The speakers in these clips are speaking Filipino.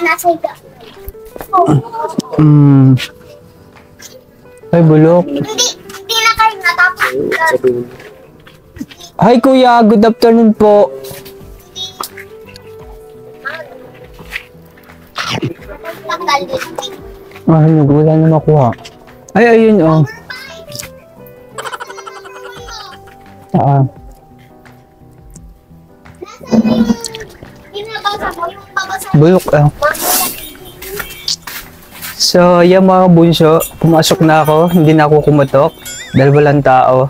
nasa higa. Ay, bulok. Hindi na kayo natapos. Hi, kuya. Good afternoon po. Wala na makuha. Ay, ayun, oh. Bulok, ah. So, yan mga bunso, pumasok na ako, hindi na ako kumatok dahil walang tao.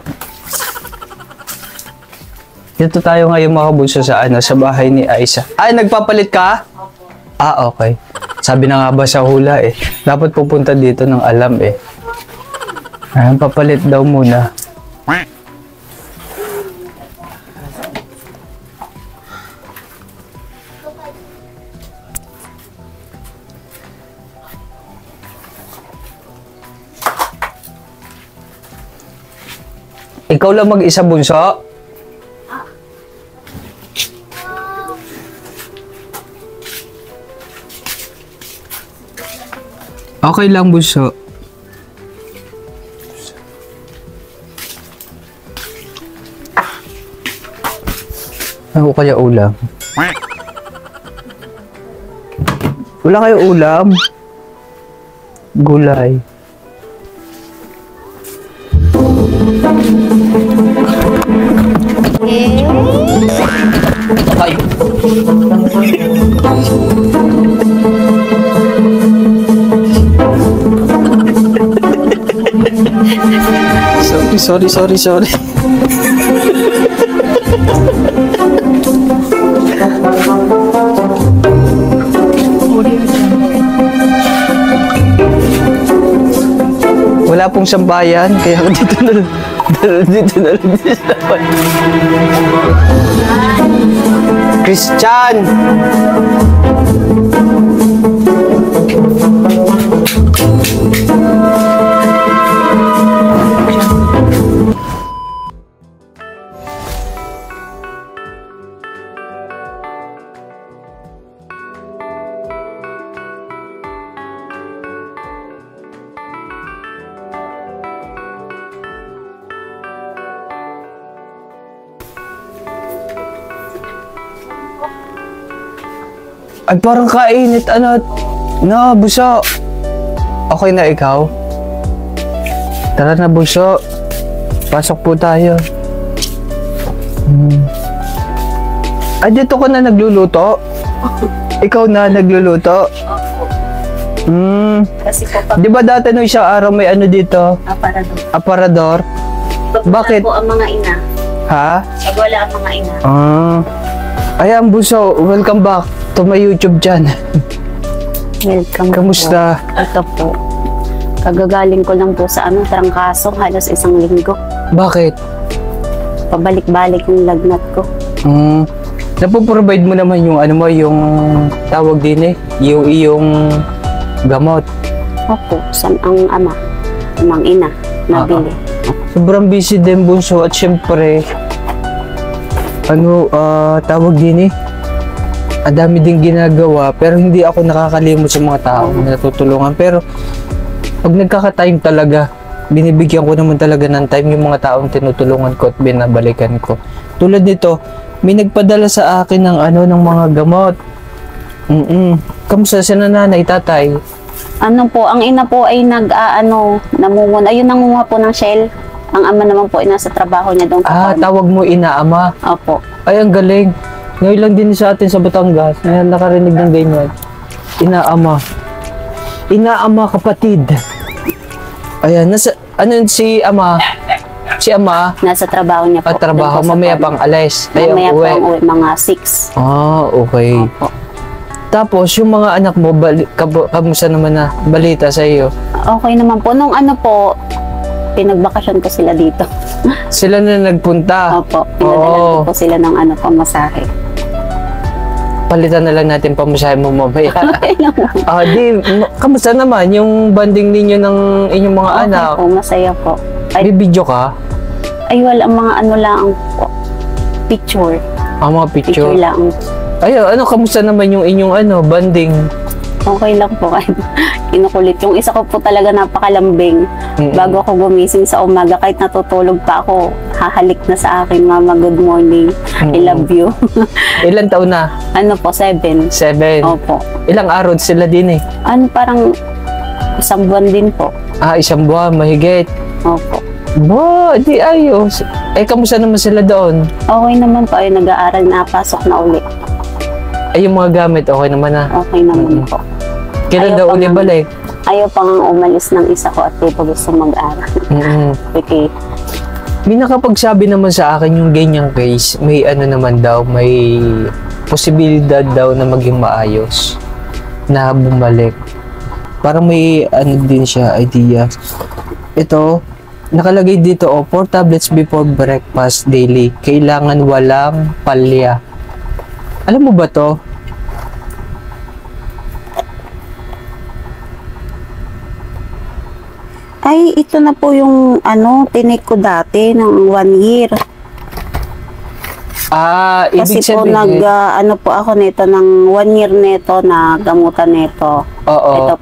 Dito tayo ngayon mga bunso sa sa bahay ni Aiza. Ay, nagpapalit ka? Ah, okay. Sabi na nga ba sa hula eh, dapat pupunta dito ng alam eh. Ay, papalit daw muna. Ikaw lang mag-isa, bunso? Okay lang, bunso. Ano kaya ulam? Wala kayo ulam? Gulay. Ay. Sorry. Wala pong sambayan, kaya dito na lang sa dapat. Christian! Ay, parang kainit, na, buso. Okay na ikaw? Tara na, buso. Pasok po tayo. Ay, dito ka na nagluluto? Ikaw na nagluluto? Kasi po pag... Di ba dati nung isang araw may dito? Aparador. Aparador? Bakit? Po ang mga ina. Ha? Pag wala ang mga ina. Ayan, buso. Welcome back to my YouTube channel. Welcome. Kamusta? Po. Ito po. Kagagaling ko lang po sa trangkaso, halos 1 linggo. Bakit? Pabalik-balik yung lagnat ko. Napoprovide mo naman yung yung tawag din yung iyong gamot. Opo, ang ama, amang ina, nabili. Sobrang busy din, bunso, at syempre, tawag din ang dami din ginagawa, pero hindi ako nakakalimot sa mga tao na natutulungan. Pero pag nagkaka-time talaga, binibigyan ko naman talaga ng time yung mga taong tinutulungan ko at binabalikan ko. Tulad nito, may nagpadala sa akin ng ng mga gamot. Kamusta si nanay, tatay? Ang ina po ay namumuna. Ayun, nangunguha po ng shell. Ang ama naman po ay nasa trabaho niya doon. Tawag mo ina-ama? Opo. Ay, ang galing. Ngayon lang din sa atin sa Batangas, ngayon nakarinig ng ganyan. Ina-ama. Ina-ama, kapatid. Ayan, si ama? Si ama? Nasa trabaho niya po. Trabaho, mamaya pang alis. Mamaya pang uwi, mga 6. Okay. Opo. Tapos, yung mga anak mo, kamusta naman na balita sa iyo? Okay naman po. Nung pinagbakasyon ko sila dito. Sila na nagpunta? Opo. Pinadala ko po sila ng pamasahe. Palitan na lang natin pamasahe mo mamaya. Kamusta naman yung banding ninyo ng inyong mga anak? Okay po, masaya po. May video ka? Ay, wala, mga lang po. Picture. Mga picture? Picture lang. Ay, kamusta naman yung inyong banding? Okay lang po kahit kinukulit. Yung isa ko po talaga napakalambing. Bago ako gumising sa umaga, kahit natutulog pa ako, hahalik na sa akin, Mama, good morning. I love you. Ilan taon na? Ano po, 7. 7. Opo. Ilang araw sila din eh? Ano, parang isang buwan din po. Isang buwan, mahigit. Opo. Bo, di ayos. Kamusta naman sila doon? Okay naman po, ay nag-aaral na, pasok na uli. Yung mga gamit, okay naman na. Okay naman po. Kailan Ayaw daw pa uli nga- balik? Ayaw pa nga umalis ng isa ko at di pa gusto mag-aaral. Okay. May nakapagsabi naman sa akin yung ganyang case, may ano naman daw, may posibilidad daw na maging maayos na bumalik. Parang may ano din siya, idea. Ito, nakalagay dito, 4 tablets before breakfast daily. Kailangan walang palya. Alam mo ba to? Ay, ito na po yung tinake ko dati ng 1 year. Ibig Kasi po sabihin, po ako nito ng 1 year nito na gamutan nito. oo, Ito,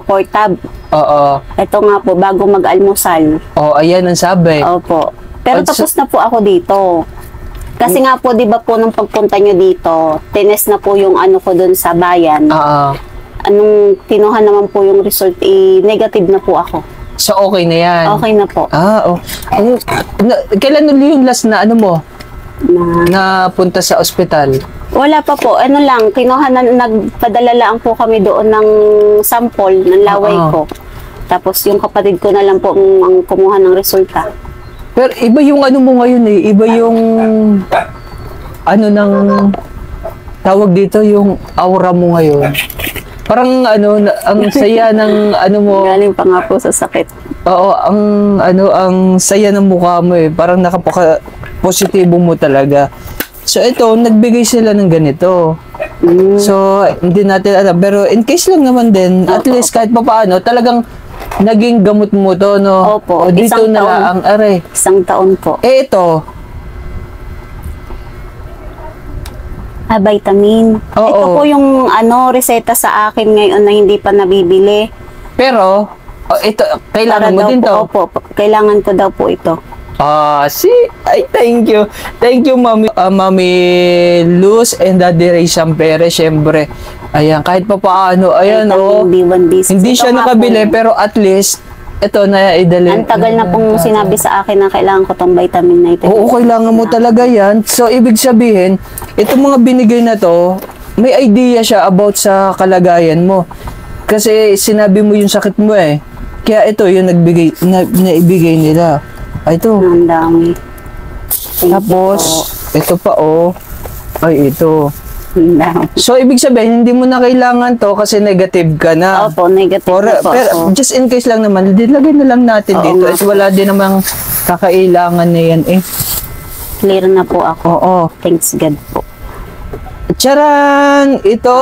for tab. oo, Ito nga po, bago mag-almusal. ayan ang sabi. Opo. Pero At tapos na po ako dito. Kasi nga po, di ba po, nung pagpunta nyo dito, tinest na po yung ko dun sa bayan. Anong kinuha naman po yung result, negative na po ako. So, okay na yan. Okay na po. Kailan ulit yung last na ano mo? Na, Na punta sa ospital? wala pa po. Ano lang, nagpadala lang po kami doon ng sample ng laway ko. Tapos yung kapatid ko na lang po ang kumuha ng resulta. Pero iba yung ano mo ngayon eh. Iba yung ano ng tawag dito, yung aura mo ngayon. Parang ang saya ng ano mo. Galing pa nga po sa sakit. Oo, ang saya ng mukha mo eh. Parang nakapaka-positibo mo talaga. So ito, nagbigay sila ng ganito. So, hindi natin alam. Pero in case lang naman din, at least kahit pa paano, talagang naging gamot mo to, no? Opo, O dito isang na taon. lang ang aray. 1 taon po. Ito, Vitamin. Oo. Ito po yung reseta sa akin ngayon na hindi pa nabibili. pero, ito, kailangan mo daw din po, to. Opo, kailangan ko daw po ito. Thank you. Thank you, Mami. Mami Luz and Daddy Ray Sampere, syempre. Ayan, kahit pa paano, ayan, Vitamin B1, B6. hindi Ito siya nga nakabili, po. pero at least, ito na idali. Ang tagal na pong sinabi sa akin na kailangan ko tong vitamin na ito. Oo, kailangan mo talaga yan. So, ibig sabihin, itong mga binigay na to, may idea siya about sa kalagayan mo. Kasi sinabi mo yung sakit mo eh. Kaya ito, yung naibigay nila. Ito. Ang dami. Thank you Tapos, po. ito pa ay ito. Ang dami. So, ibig sabihin, hindi mo na kailangan to kasi negative ka na. Opo, negative na po Pero, ako. just in case lang naman, lagay na lang natin Oo dito. nga At wala din namang kakailangan na yan eh. Clear na po ako. Oo. Thanks God po. Charan! Ito!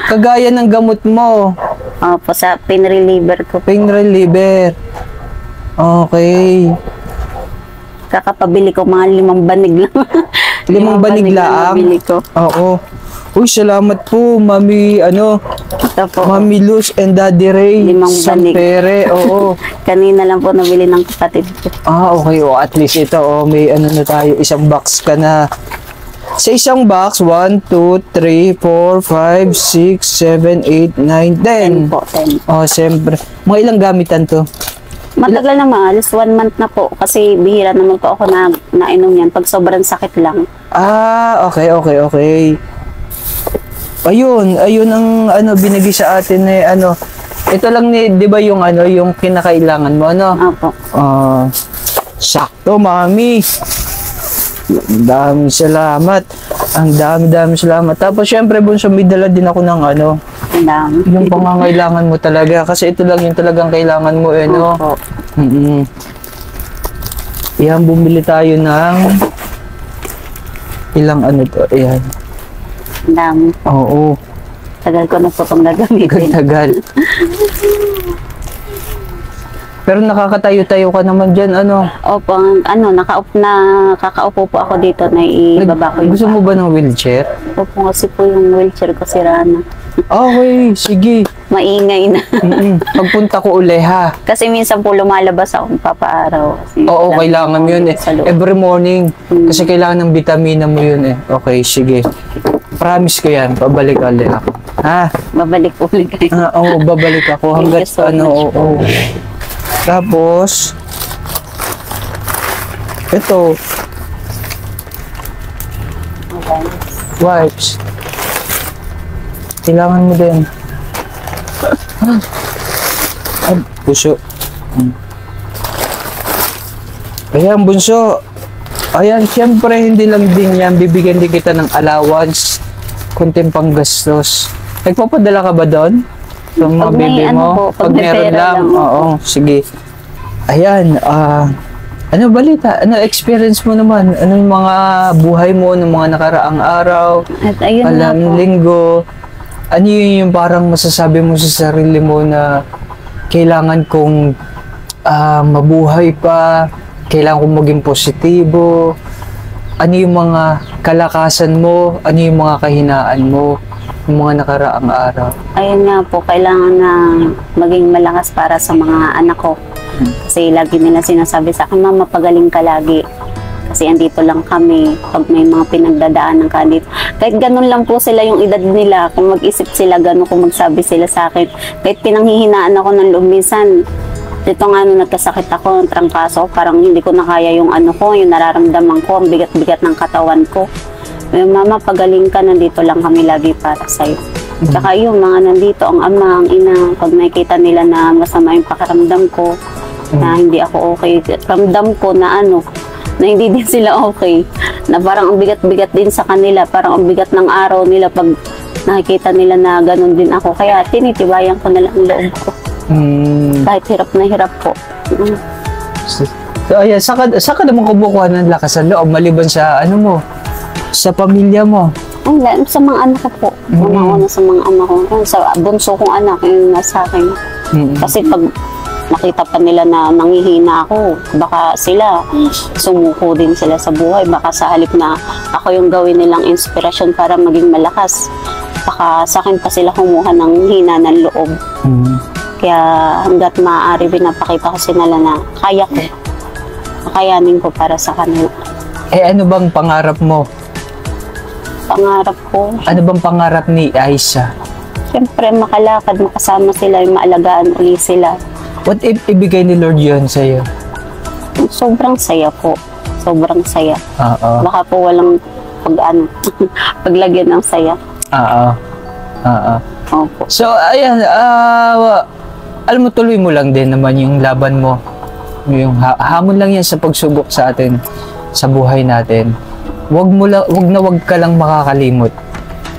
Kagaya ng gamot mo. Opo, sa pain reliever ko. Pain reliever. Okay. Kakapabili ko mga 5 banig lang. 5 banig lang? nabili ko. Oo. Uy, salamat po, Mami, Ito po. Mami Luz and Daddy Ray 5 banig. Sampere. Oo. Kanina lang po nabili ng kapatid ko. Okay. At least ito, may na tayo. Isang box ka na. Sa isang box, 1, 2, 3, 4, 5, 6, 7, 8, 9, 10. 10 po, 10. Siyempre. Mga ilang gamitan to? Matagal naman, alas 1 month na po. Kasi bihira naman po ako na nainom yan pag sobrang sakit lang. Okay. Ayun ang binigay sa atin ito lang ni, 'di ba yung yung kinakailangan mo Opo. Sakto, Mami. Ang daming salamat. Ang dami salamat. Tapos syempre bunso, may dala din ako ng Ang dami. yung pangangailangan mo talaga kasi ito lang yung talagang kailangan mo no. Opo. Yan, bumili tayo ng ilang to. Ayan. Ang dami. Oo. Tagal ko na po itong gagamitin. Tagal. Pero nakakatayo-tayo ka naman dyan, ano? Opo, nakakaupo po ako dito na ibaba ko yung Gusto mo ba ng wheelchair? Opo, kasi po yung wheelchair ko sira na. Okay, sige. Maingay na. Pagpunta ko uli, ha? Kasi minsan po lumalabas ako papaaraw. Kasi Oo, kailangan yun eh. sa loob. Every morning. Kasi kailangan ng vitamina mo yun eh. Okay, sige. Promise ko yan. Pabalik ulit ako. Ha? Babalik ulit kayo. Oo, babalik ako. Thank Hanggat you so ano, much. oo. Tapos, ito, Okay. wipes. Kailangan mo din. Ay, puso. Ayan, bunso. Ayan, syempre, hindi lang din yan. Bibigyan din kita ng allowance. Kunting panggastos. Nagpapadala ka ba doon? Yung mga Pag may bibi ano mo? po, pag may meron pera lang. lang, Oo, sige. Ayan, ano balita? Ano experience mo naman? Ano yung mga buhay mo ng mga nakaraang araw? At ayun nga po. Linggo? Ano yun yung parang masasabi mo sa sarili mo na kailangan kong mabuhay pa, kailangan kong maging positibo? Ano yung mga kalakasan mo? Ano yung mga kahinaan mo ng mga nakaraang araw? Ayun nga po, kailangan na maging malakas para sa mga anak ko. Kasi lagi nila sinasabi sa akin, Mama, pagaling ka lagi. Kasi andito lang kami, pag may mga pinagdadaanan ka dito. Kahit ganun lang po sila yung edad nila, kung mag-isip sila, ganun kung magsabi sila sa akin. Kahit pinanghihinaan ako ng loob minsan, dito nga nung nagkasakit ako, ng trangkaso, parang hindi ko na kaya yung ano ko, yung nararamdaman ko, ang bigat-bigat ng katawan ko. Mama, pagaling ka, nandito lang kami lagi para sa'yo. Saka yung mga nandito, ang ama, ang ina, pag nakikita nila na masama yung pakiramdam ko, na hindi ako okay, ramdam ko na ano, na hindi din sila okay, na parang ang bigat-bigat din sa kanila, parang ang bigat ng araw nila pag nakikita nila na ganun din ako, kaya tinitibayan ko na lang ang loob ko. Kahit hirap na hirap po. So, ayan, saka naman kumukuha ng lakas ng loob maliban sa ano mo, sa pamilya mo? Ay, sa mga anak ko po. Una sa mga anak ko. Sa bunso kong anak, yung nasa akin. Kasi pag nakita pa nila na nangihina ako, baka sila sumuko din sila sa buhay. Baka sa halip na ako yung gawin nilang inspirasyon para maging malakas, baka sa akin pa sila kumuha ng hina ng loob. Kaya hanggat maaari pinapakita ko sila na kaya ko. Kakayanin ko para sa kanila. Eh ano bang pangarap mo? Pangarap ko? Ano bang pangarap ni Aisha? Siyempre makalakad, makasama sila, yung maalagaan uli sila. What if ibigay ni Lord yun sa'yo? Sobrang saya po. Sobrang saya. Oo. Baka po walang paglagyan ng saya. Oo. Oo. Opo. So, ayan, alam mo, tuloy mo lang din naman yung laban mo. Yung hamon lang yan sa pagsubok sa atin, sa buhay natin. Wag na wag ka lang makakalimot.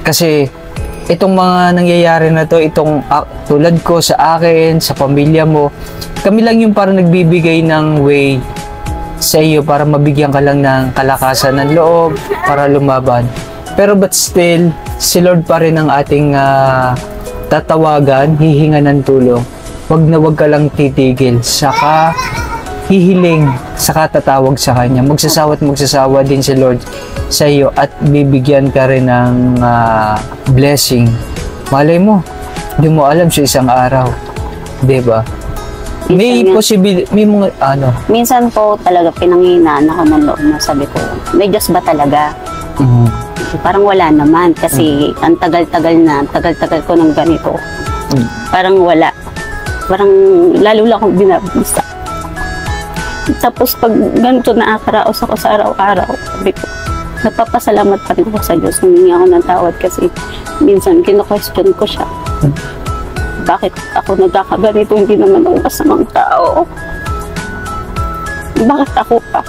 Kasi, itong mga nangyayari na to, itong tulad ko sa akin, sa pamilya mo, kami lang yung parang nagbibigay ng way sa iyo para mabigyan ka lang ng kalakasan ng loob, para lumaban. Pero but still, si Lord pa rin ang ating tatawagan, hihinga ng tulong. Wag na wag ka lang titigil, saka hihiling, saka tatawag sa Kanya. Magsasawa din si Lord sa iyo at bibigyan ka rin ng blessing. Malay mo, hindi mo alam sa isang araw. Diba? May mga Minsan po talaga pinanghinaan ako ng loob na sabi ko, may Diyos ba talaga? Parang wala naman kasi ang tagal-tagal ko ng ganito. Parang wala. Parang lalo lang akong binabusta. Tapos pag ganito nakakaraos ako sa araw-araw, sabi ko, napapasalamat pa rin ako sa Diyos. Humingi ako ng tawad kasi minsan kino-question ko siya. Bakit ako nagkakaganito? Hindi naman ako masamang tao. Bakit ako pa?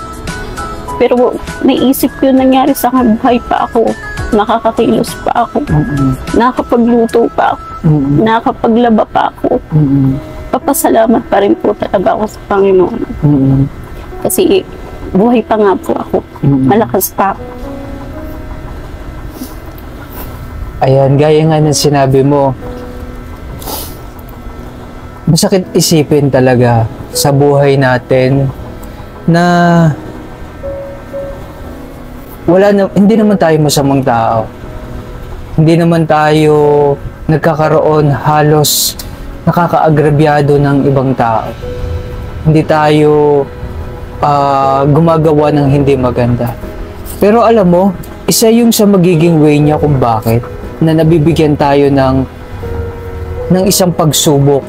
Pero naisip ko yung nangyari sa akin, buhay pa ako. Nakakakilos pa ako. Nakakapagluto pa ako. Nakakapaglaba pa ako. Papasalamat pa rin po talaga ako sa Panginoon. Kasi buhay pa nga po ako. Malakas pa ako. Ayan, gaya nga ng sinabi mo, masakit isipin talaga sa buhay natin na hindi naman tayo masamang tao. Hindi naman tayo nagkakaroon halos nakakaagrabyado ng ibang tao. Hindi tayo gumagawa ng hindi maganda. Pero alam mo, isa yung sa magiging way niya kung bakit na nabibigyan tayo ng isang pagsubok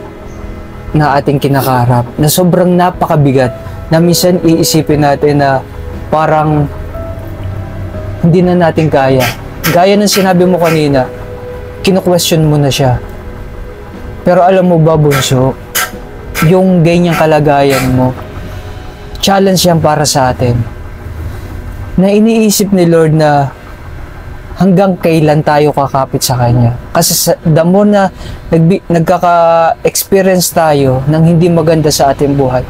na ating kinakarap na sobrang napakabigat na minsan iisipin natin na parang hindi na natin kaya. Gaya ng sinabi mo kanina, kino-question mo na siya. Pero alam mo ba, Bunso, yung ganyang kalagayan mo, challenge yan para sa atin. Na iniisip ni Lord na hanggang kailan tayo kakapit sa Kanya. Kasi the more na nagkaka-experience tayo ng hindi maganda sa ating buhay,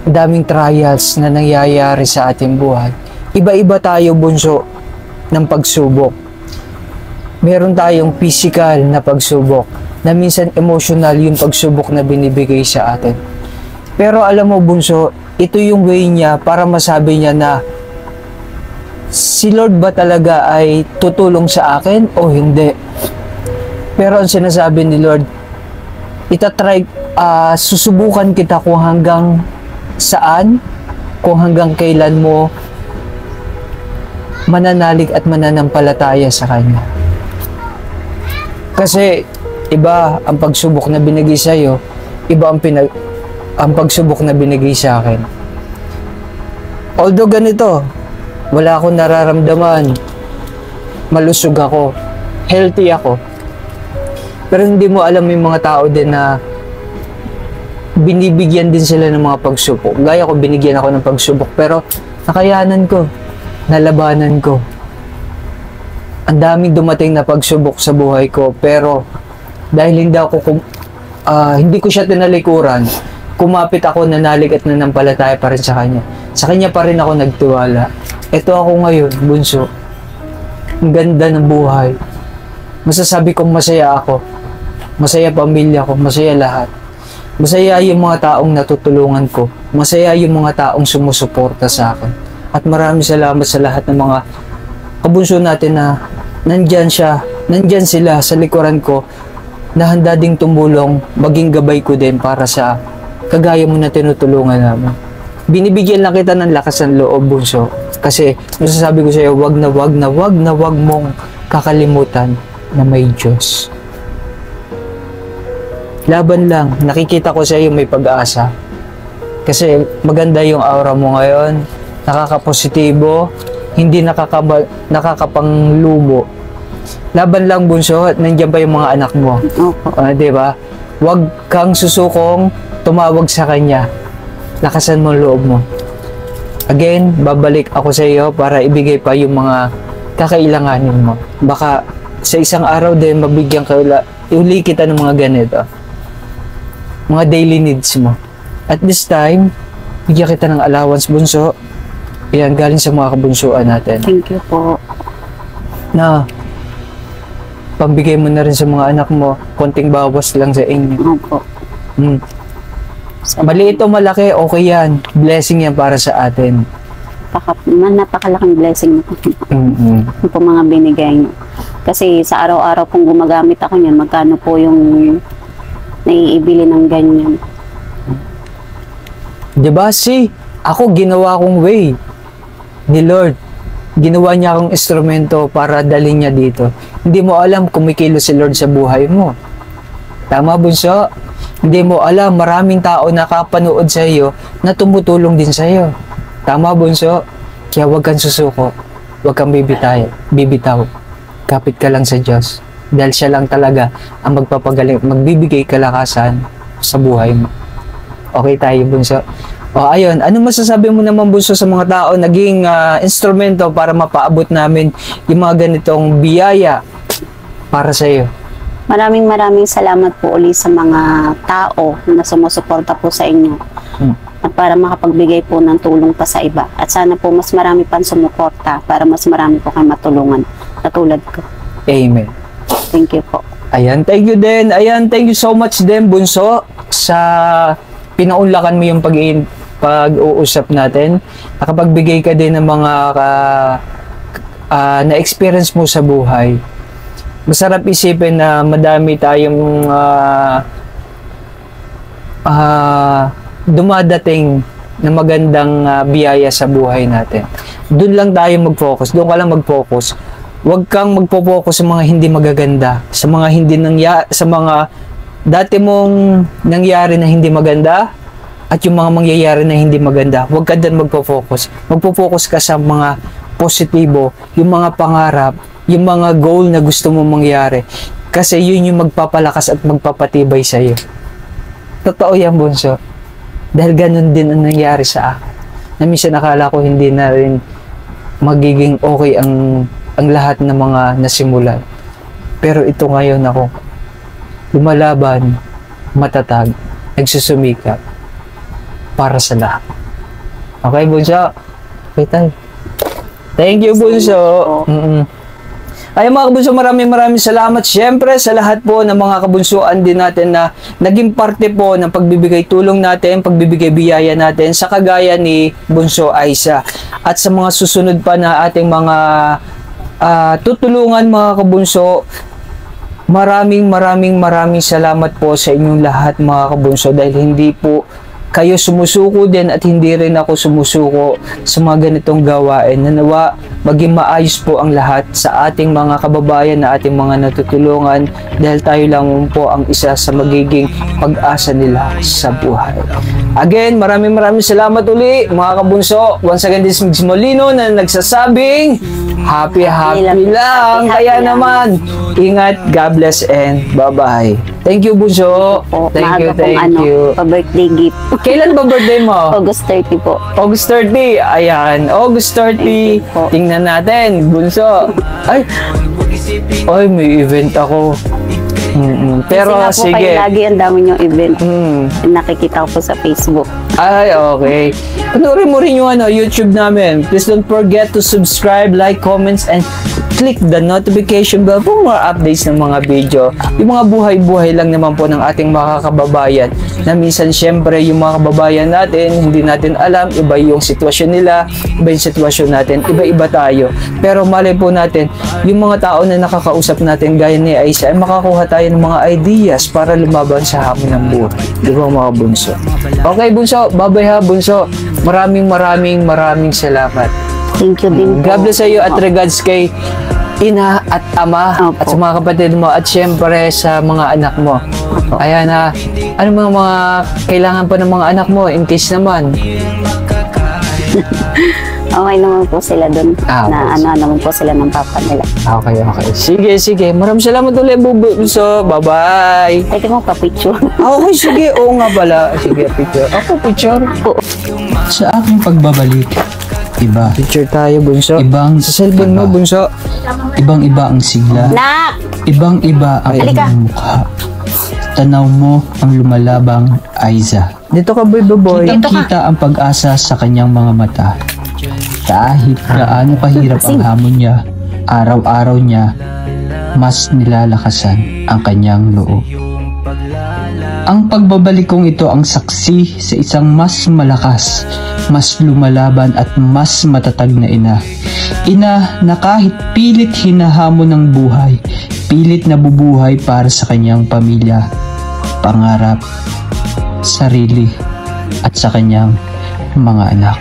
daming trials na nangyayari sa ating buhay. Iba-iba tayo, Bunso, ng pagsubok. Meron tayong physical na pagsubok, na minsan emotional yung pagsubok na binibigay sa atin. Pero alam mo, Bunso, ito yung way niya para masabi niya na si Lord ba talaga ay tutulong sa akin o hindi? Pero ang sinasabi ni Lord, susubukan kita kung hanggang saan, kung hanggang kailan mo mananalig at mananampalataya sa Kanya. Kasi iba ang pagsubok na binigay sa iyo, iba ang pagsubok na binigay sa akin. Although ganito, wala akong nararamdaman, malusog ako, healthy ako. Pero hindi mo alam yung mga tao din na binibigyan din sila ng mga pagsubok. Gaya ko, binigyan ako ng pagsubok, pero nakayanan ko, nalabanan ko. Ang daming dumating na pagsubok sa buhay ko, pero dahil hindi ko siya tinalikuran, kumapit ako, nanalig at nanampalataya pa rin sa Kanya. Sa Kanya pa rin ako nagtiwala. Ito ako ngayon, Bunso. Ang ganda ng buhay. Masasabi kong masaya ako. Masaya pamilya ko, masaya lahat. Masaya yung mga taong natutulungan ko. Masaya yung mga taong sumusuporta sa akin. At maraming salamat sa lahat ng mga kabunso natin na nandyan sila sa likuran ko na handa ding tumulong, maging gabay ko din para sa kagaya mo na tinutulungan namin. Binibigyan lang kita ng lakas ng loob, Bunso. Kasi masasabi ko sa iyo, wag na wag mong kakalimutan na may Diyos. Laban lang, nakikita ko sa iyo may pag-asa. Kasi maganda yung aura mo ngayon, nakakapositibo, hindi nakakapanglumo. Laban lang, Bunso, at nandiyan pa yung mga anak mo. Diba? Huwag kang susukong tumawag sa Kanya. Lakasan mo ang loob mo. Again, babalik ako sa iyo para ibigay pa yung mga kakailanganin mo. Baka sa isang araw din mabigyan ka uli kita ng mga ganito. Mga daily needs mo. At this time, bigyan kita ng allowance, Bunso. Yan, galing sa mga kabunsuan natin. Thank you po. Na, pambigay mo na rin sa mga anak mo, konting bawas lang sa inyo. Opo. Maliit o malaki, okay yan. Blessing yan para sa atin. Napakalaking blessing po. Yung po mga binigay niyo. Kasi sa araw-araw pong gumagamit ako niyan, magkano po yung naiibili ng ganyan. Diba, ako ginawa kong way ni Lord. Ginawa niya akong instrumento para dalhin niya dito. Hindi mo alam kumikilos si Lord sa buhay mo. Tama, Bunso? Hindi mo alam, maraming tao nakapanood sa iyo na tumutulong din sa iyo. Tama, Bunso? Kaya huwag kang susuko. Huwag kang bibitaw. Kapit ka lang sa Diyos. Dahil siya lang talaga ang magpapagaling, magbibigay kalakasan sa buhay mo. Okay tayo, Bunso? O ayun, ano masasabi mo naman, Bunso, sa mga tao naging instrumento para mapaabot namin yung mga ganitong biyaya para sa iyo? Maraming salamat po uli sa mga tao na sumusuporta po sa inyo. At para makapagbigay po ng tulong pa sa iba. At sana po mas marami pang sumuporta para mas marami po kayo matulungan. Katulad ko. Amen. Thank you po. Ayan, thank you din. Ayan, thank you so much din, Bunso, sa pinaunlakan mo yung pag-uusap natin, nakapagbigay ka din ng mga na-experience mo sa buhay. Masarap isipin na madami tayong dumadating na magandang biyaya sa buhay natin. Doon lang tayo mag-focus. Doon ka lang mag-focus. Huwag kang magpo-focus sa mga hindi magaganda, sa mga dati mong nangyari na hindi maganda at yung mga mangyayari na hindi maganda. Huwag ka doon magpo-focus. Magpo-focus ka sa mga positibo, yung mga pangarap, yung mga goal na gusto mong mangyari. Kasi yun yung magpapalakas at magpapatibay sa iyo. Totoo yan, Bunso. Dahil ganun din ang nangyari sa akin. Na minsan akala ko hindi na rin magiging okay ang lahat ng mga nasimulan. Pero ito ngayon ako, lumalaban, matatag, nagsusumikap para sa lahat. Okay, Bunso? Okay tayo. Thank you, Bunso. Ay mga kabunso, maraming salamat siyempre sa lahat po ng mga kabunsuan din natin na naging parte po ng pagbibigay tulong natin, pagbibigay biyaya natin sa kagaya ni Bunso Aiza. At sa mga susunod pa na ating mga tutulungan mga kabunso, maraming salamat po sa inyong lahat mga kabunso, dahil hindi po kayo sumusuko din at hindi rin ako sumusuko sa mga ganitong gawain. Nawa maging maayos po ang lahat sa ating mga kababayan na ating mga natutulungan, dahil tayo lang po ang isa sa magiging pag-asa nila sa buhay. Again, maraming salamat uli mga kabunso. Once again, this is Molino na nagsasabing happy lang. Kaya naman, ingat, God bless, and bye-bye. Thank you, Bunso. Thank you. Pa-birthday gift. Kailan ba birthday mo? August 30 po. August 30. Ayan, August 30. Tingnan natin, Bunso. Ay, may event ako. Pero kasi nga po sige. kayo lagi ang dami niyong event. Nakikita ko po sa Facebook. Ay, okay. Panoorin mo rin yung YouTube namin. Please don't forget to subscribe, like, comments, and click the notification bell for more updates ng mga video. Yung mga buhay-buhay lang naman po ng ating mga kababayan. Na minsan, syempre, yung mga kababayan natin, hindi natin alam, iba yung sitwasyon nila, iba yung sitwasyon natin, iba-iba tayo. Pero malay po natin, yung mga tao na nakakausap natin, gaya ni Aiza, ay makakuha tayo ng mga ideas para lumaban sa hamon ng buhay. Di ba mga bunso? Okay, Bunso. Bye-bye ha, Bunso. Maraming salamat. Thank you din po. God bless sa iyo at regards kay ina at ama at sa mga kapatid mo at syempre sa mga anak mo. Ayan na, ano mga kailangan pa ng mga anak mo in case naman? Okay naman po sila dun. Naman po sila ng papa nila. Okay. Sige. Maraming salamat ulit, Bunso. Bye-bye. Pwede mo pa-picture. Okay, sige. Oo nga pala. Sige, picture. Ako, picture. Sa aking pagbabalik, iba. Picture tayo, Bunso. Sa cellphone mo, Bunso. Ibang-iba ang sigla. Nak! Ibang-iba ang iyong mukha. Tanaw mo ang lumalabang Aiza. Dito ka, boy. Kitang-kita ang pag-asa sa kanyang mga mata. Kahit gaano kahirap ang hamon niya, araw-araw niya, mas nilalakasan ang kanyang loob. Ang pagbabalik kong ito ang saksi sa isang mas malakas, mas lumalaban at mas matatag na ina. Ina na kahit pilit hinahamon ng buhay, pilit na bubuhay para sa kanyang pamilya, pangarap, sarili, at sa kanyang mga anak.